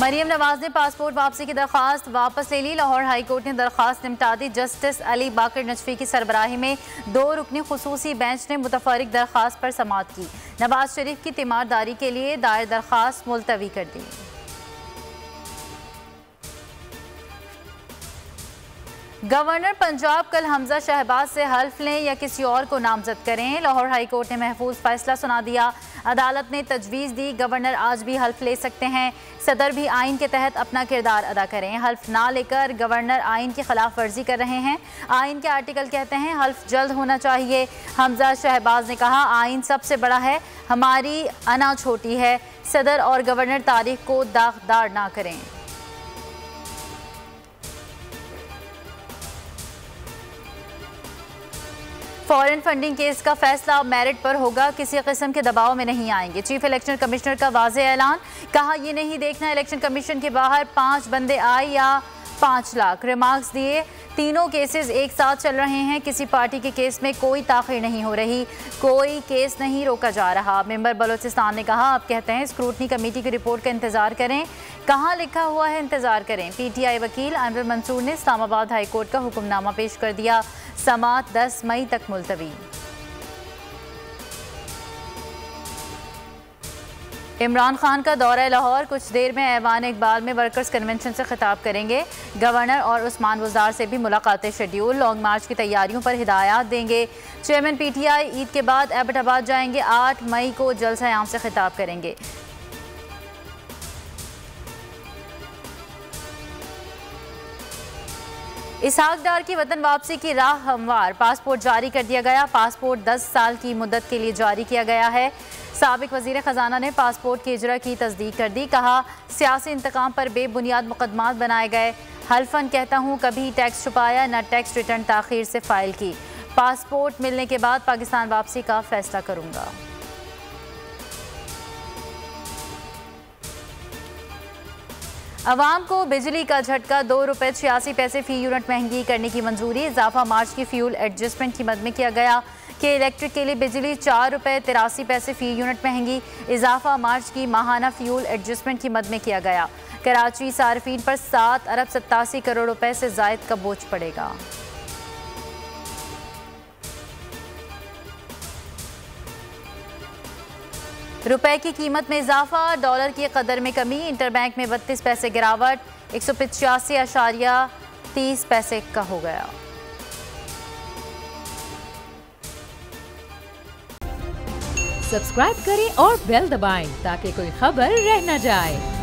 मरियम नवाज ने पासपोर्ट वापसी की दरख्वास्त वापस ले ली। लाहौर हाई कोर्ट ने दरख्वास्त निपटा दी। जस्टिस अली बाकर नजफी की सरबराही में 2 रुकनी खुसूसी बेंच ने मुतफरिक दरख्वास्त पर समाअत की। नवाज शरीफ की तीमारदारी के लिए दायर दरख्वास्त मुलतवी कर दी। गवर्नर पंजाब कल हमजा शहबाज से हल्फ लें या किसी और को नामजद करें। लाहौर हाई कोर्ट ने महफूज फैसला सुना दिया। अदालत ने तजवीज़ दी गवर्नर आज भी हल्फ ले सकते हैं। सदर भी आइन के तहत अपना किरदार अदा करें। हल्फ ना लेकर गवर्नर आइन की खिलाफ वर्जी कर रहे हैं। आइन के आर्टिकल कहते हैं हल्फ जल्द होना चाहिए। हमजा शहबाज ने कहा आइन सबसे बड़ा है, हमारी अना छोटी है। सदर और गवर्नर तारीख को दागदार ना करें। फॉरेन फंडिंग केस का फैसला मेरिट पर होगा, किसी किस्म के दबाव में नहीं आएंगे। चीफ इलेक्शन कमिश्नर का वाज़ेह ऐलान। कहा ये नहीं देखना इलेक्शन कमीशन के बाहर 5 बंदे आए या 5 लाख। रिमार्क्स दिए तीनों केसेस एक साथ चल रहे हैं, किसी पार्टी के केस में कोई ताख़ीर नहीं हो रही, कोई केस नहीं रोका जा रहा। मेंबर बलोचिस्तान ने कहा अब कहते हैं स्क्रूटनी कमेटी की रिपोर्ट का इंतज़ार करें। कहाँ लिखा हुआ है इंतज़ार करें। PTI वकील आमिर मंसूर ने इस्लामाबाद हाई कोर्ट का हुक्मनामा पेश कर दिया। समाअत 10 मई तक मुलतवी। इमरान खान का दौरा लाहौर। कुछ देर में ऐवान इकबाल में वर्कर्स कन्वेंशन से खिताब करेंगे। गवर्नर और उस्मान वज़ार से भी मुलाकातें शेड्यूल। लॉन्ग मार्च की तैयारियों पर हिदायत देंगे। चेयरमैन PTI ईद के बाद एबटाबाद जाएंगे। 8 मई को जलसा आम से खिताब करेंगे। इसहाक डार की वतन वापसी की राह हमवार। पासपोर्ट जारी कर दिया गया। पासपोर्ट 10 साल की मुद्दत के लिए जारी किया गया है। साबिक वज़ीर ख़जाना ने पासपोर्ट की इजरा की तस्दीक कर दी। कहा सियासी इंतकाम पर बेबुनियाद मुकदमात बनाए गए। हल्फन कहता हूँ कभी टैक्स छुपाया न टैक्स रिटर्न ताख़ीर से फ़ाइल की। पासपोर्ट मिलने के बाद पाकिस्तान वापसी का फ़ैसला करूँगा। अवाम को बिजली का झटका। 2 रुपये 86 पैसे फ़ी यूनिट महंगी करने की मंजूरी। इजाफा मार्च की फ्यूल एडजस्टमेंट की मद में किया गया कि इलेक्ट्रिक के लिए बिजली 4 रुपये 83 पैसे फ़ी यूनिट महंगी। इजाफा मार्च की माहाना फ्यूल एडजस्टमेंट की मद में किया गया। कराची सार्फिन पर 7 अरब 87 करोड़ रुपए से ज़ायद का बोझ पड़ेगा। रुपए की कीमत में इजाफा। डॉलर की कदर में कमी। इंटरबैंक में 32 पैसे गिरावट। 185.30 पैसे का हो गया। सब्सक्राइब करें और बेल दबाएं ताकि कोई खबर रह न जाए।